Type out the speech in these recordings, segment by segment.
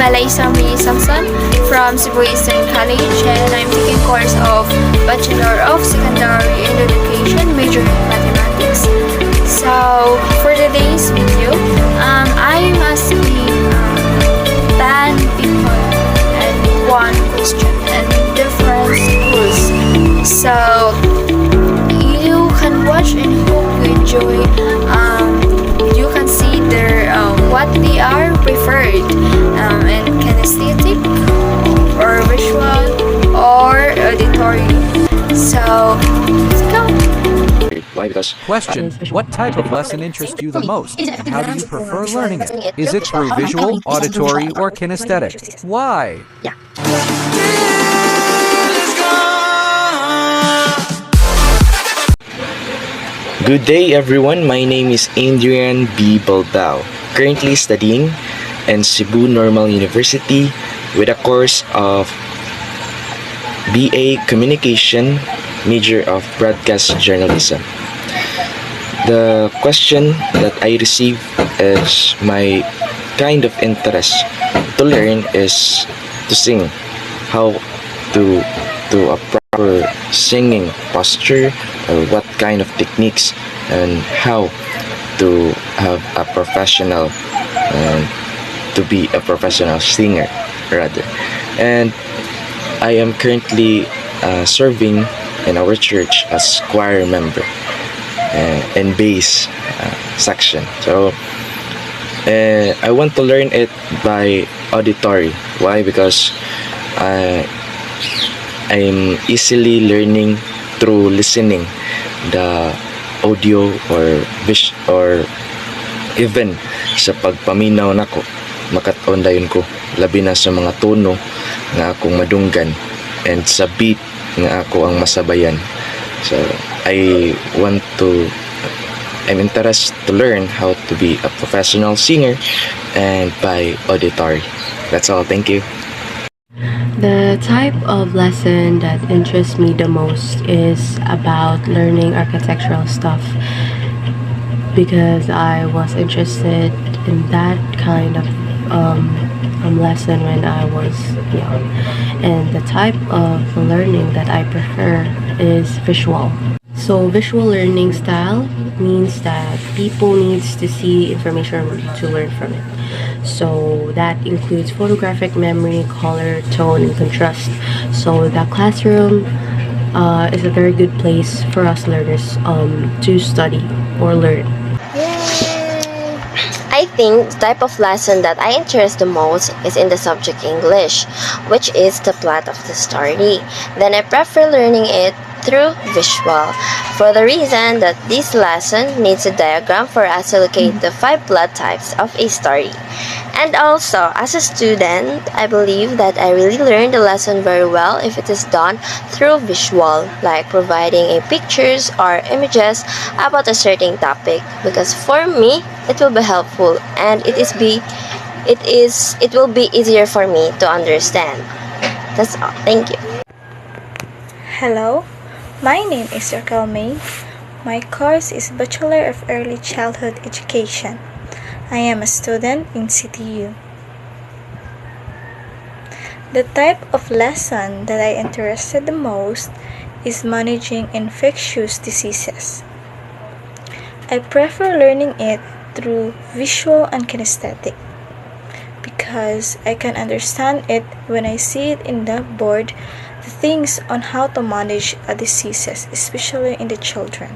Malaysia May Samson from Cebu Eastern College, and I'm taking course of Bachelor of Secondary Education, major in Mathematics. So, for today's video, I must be 10 people and one question and different schools. So, you can watch and hope you enjoy. You can see their what they are preferred in kinesthetic or visual or auditory. So, let's go. Why? Because Question: what type of lesson interests you the most? And how do you prefer learning it? Is it through visual, auditory, or kinesthetic? Why? Good day everyone, my name is Adrian B. Balbao, currently studying in Cebu Normal University with a course of BA Communication, major of Broadcast Journalism. The question that I received is my kind of interest to learn is to sing, how to do a proper singing posture or what kind of techniques and how to have a professional to be a professional singer rather. And I am currently serving in our church as choir member in bass section. So I want to learn it by auditory. Why? Because I'm easily learning through listening the audio or even sa pagpaminaw nako makat-on dayon ko labi na sa mga tono nga akong madunggan and sa beat nga ako ang masabayan. So I'm interested to learn how to be a professional singer and by auditory. That's all. Thank you. The type of lesson that interests me the most is about learning architectural stuff because I was interested in that kind of lesson when I was young. And the type of learning that I prefer is visual. So visual learning style means that people needs to see information to learn from it. So that includes photographic memory, color, tone, and contrast. So the classroom is a very good place for us learners to study or learn. I think the type of lesson that I interest the most is in the subject English, which is the plot of the story. Then I prefer learning it through visual, for the reason that this lesson needs a diagram for us to locate the 5 plot types of a story. And also, as a student, I believe that I really learn the lesson very well if it is done through visual, like providing a pictures or images about a certain topic, because for me, it will be helpful and it will be easier for me to understand. That's all. Thank you. Hello, my name is Raquel May. My course is Bachelor of Early Childhood Education. I am a student in CTU. The type of lesson that I interested the most is managing infectious diseases. I prefer learning it through visual and kinesthetic because I can understand it when I see it in the board, the things on how to manage diseases, especially in the children.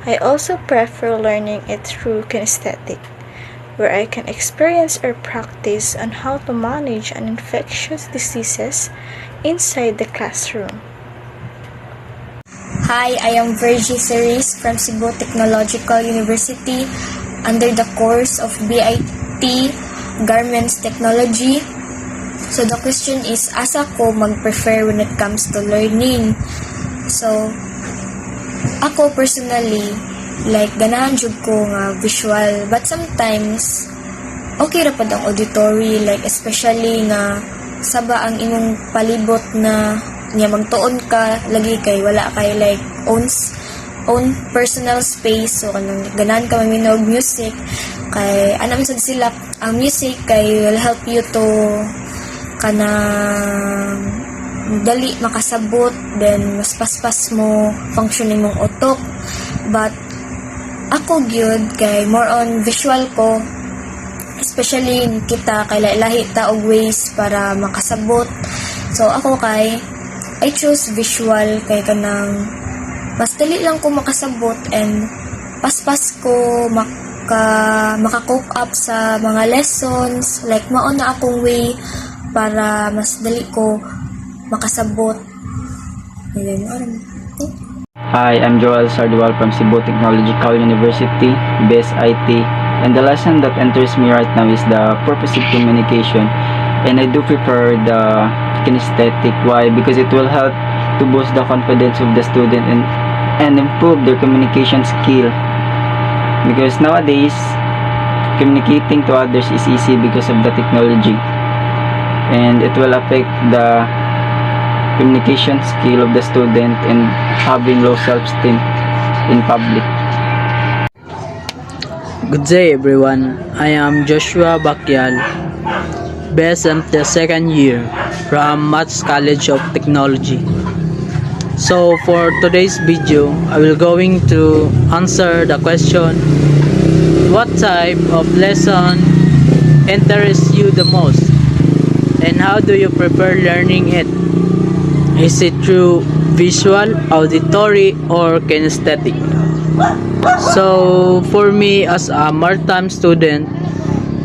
I also prefer learning it through kinesthetic, where I can experience or practice on how to manage an infectious diseases inside the classroom. Hi, I am Virgie Cerise from Cebu Technological University under the course of BIT Garments Technology. So the question is, asa ko mag-prefer when it comes to learning? So, ako personally, like ganahan jud ko nga visual, but sometimes okay ra pud ang auditory, like especially nga saba ang imong palibot na niya magtuon ka lagi kay wala kay like own personal space, so kanang ganahan ka maminog music, kay anam sad sila ang music kay will help you to kanang dali makasabot, then mas paspas mo functioning mong utok. But ako gyud kay more on visual ko, especially kita kay lahi ta og ways para makasabot. So ako kay I choose visual kay kanang mas dali lang ko makasabot and paspas ko maka-cope up sa mga lessons, like mao na akong way para mas dali ko makasabot. Hi, I'm Joel Sardual from Cebu Technological University, BES IT, and the lesson that enters me right now is the purposive communication, and I do prefer the kinesthetic. Why? Because it will help to boost the confidence of the student and improve their communication skill. Because nowadays, communicating to others is easy because of the technology, and it will affect the communication skill of the student and having low self-esteem in public. Good day everyone, I am Joshua Bakyal, based on the second year from Maths College of Technology. So for today's video, I will going to answer the question, what type of lesson interests you the most and how do you prefer learning it? Is it through visual, auditory, or kinesthetic? So for me as a maritime student,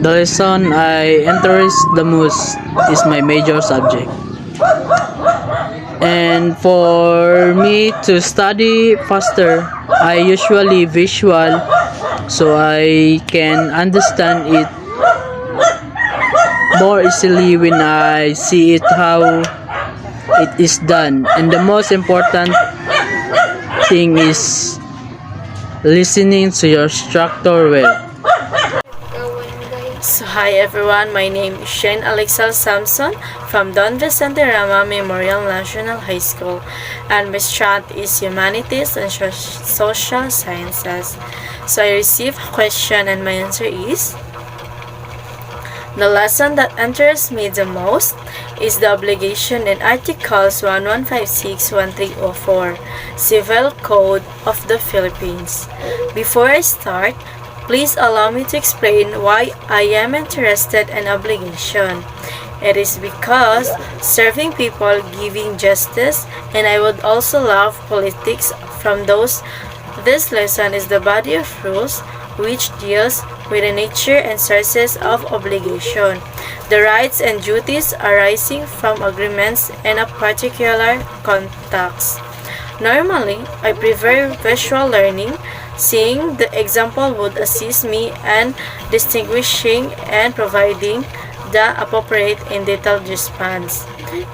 the lesson I interest the most is my major subject. And for me to study faster, I usually visual so I can understand it more easily when I see it how it is done. And the most important thing is listening to your instructor well. So hi everyone, my name is Shane Alexal Samson from Don Vicente Rama Memorial National High School, and my strand is Humanities and Social Sciences. So I received a question and my answer is, the lesson that interests me the most is the obligation in Articles 1156-1304, Civil Code of the Philippines. Before I start, please allow me to explain why I am interested in obligation. It is because serving people, giving justice, and I would also love politics from those. This lesson is the body of rules which deals with the nature and sources of obligation, the rights and duties arising from agreements in a particular context. Normally, I prefer visual learning. Seeing the example would assist me in distinguishing and providing the appropriate and detailed response.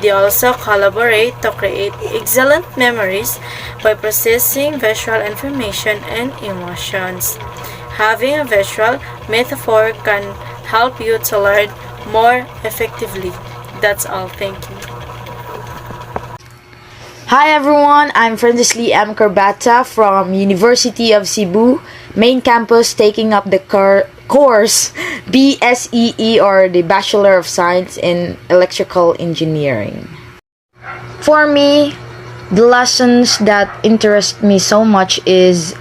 They also collaborate to create excellent memories by processing visual information and emotions. Having a visual metaphor can help you to learn more effectively. That's all. Thank you. Hi everyone, I'm Francisly M. Corbata from University of Cebu, main campus, taking up the course BSEE, or the Bachelor of Science in Electrical Engineering. For me, the lessons that interest me so much is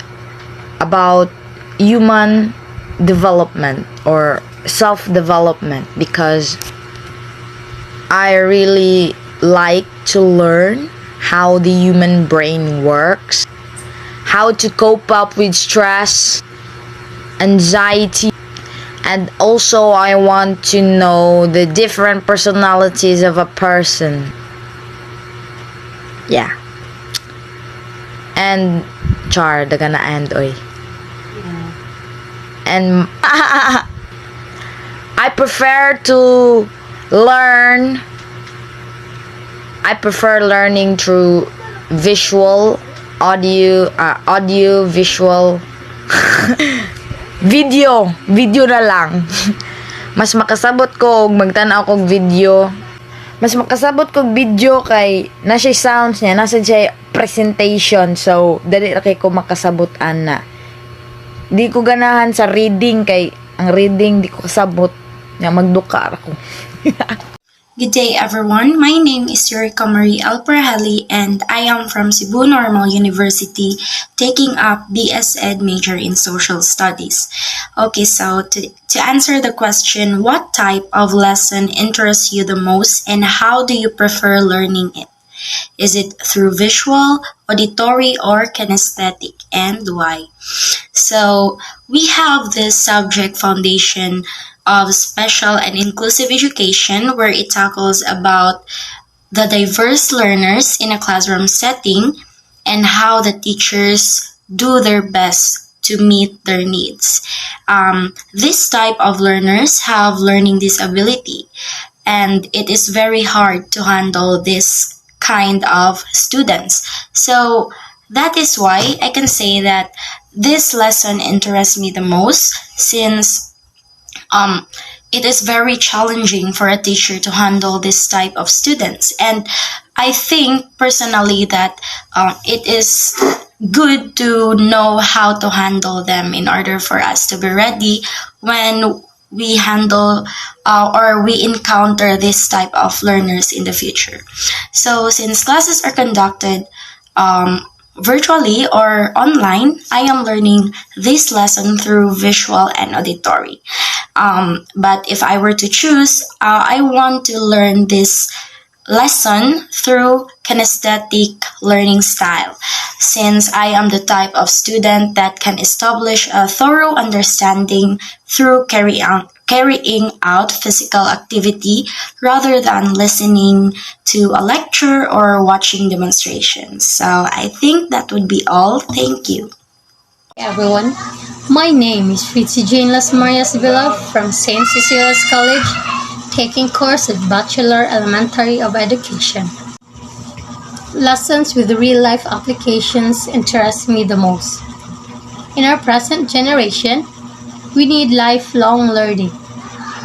about human development or self-development, because I really like to learn how the human brain works, how to cope up with stress, anxiety, and also I want to know the different personalities of a person. Yeah. And char, daga na end oy. And I prefer learning through visual, audio, visual, video na lang. Mas makasabot ko og magtan-aw kog video. Mas makasabot kog video kay nasa sounds niya, nasa siya presentation. So, dali ra kay ko makasabot ana. Di ko ganahan sa reading kay ang reading di ko kasabot, nga magduka ako. Good day, everyone. My name is Yurika Marie Alperheli, and I am from Cebu Normal University, taking up BS Ed major in Social Studies. Okay, so to answer the question, what type of lesson interests you the most, and how do you prefer learning it? Is it through visual, auditory, or kinesthetic, and why? So we have this subject foundation of special and inclusive education where it tackles about the diverse learners in a classroom setting and how the teachers do their best to meet their needs. This type of learners have learning disability, and it is very hard to handle this kind of students. So that is why I can say that this lesson interests me the most, since it is very challenging for a teacher to handle this type of students. And I think personally that it is good to know how to handle them in order for us to be ready when we handle or we encounter this type of learners in the future. So since classes are conducted virtually or online, I am learning this lesson through visual and auditory. But if I were to choose, I want to learn this lesson through kinesthetic learning style, since I am the type of student that can establish a thorough understanding through carrying out physical activity rather than listening to a lecture or watching demonstrations. So I think that would be all. Thank you. Hey everyone, my name is Fritzi Jane Las Marias Villa from St. Cecilia's College, taking course of Bachelor Elementary of Education. Lessons with real-life applications interest me the most. In our present generation, we need lifelong learning.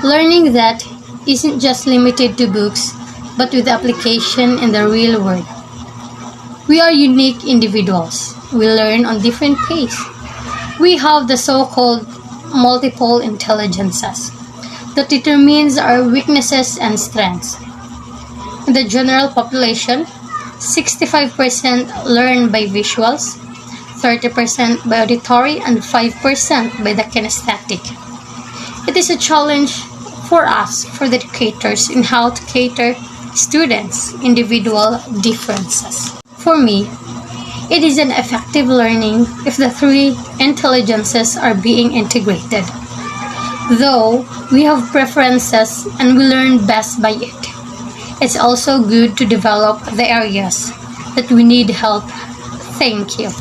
Learning that isn't just limited to books, but with application in the real world. We are unique individuals. We learn on different pace. We have the so-called multiple intelligences that determines our weaknesses and strengths. In the general population, 65% learn by visuals, 30% by auditory, and 5% by the kinesthetic. It is a challenge for us, for the educators, in how to cater students' individual differences. For me, it is an effective learning if the three intelligences are being integrated. Though we have preferences and we learn best by it, it's also good to develop the areas that we need help. Thank you.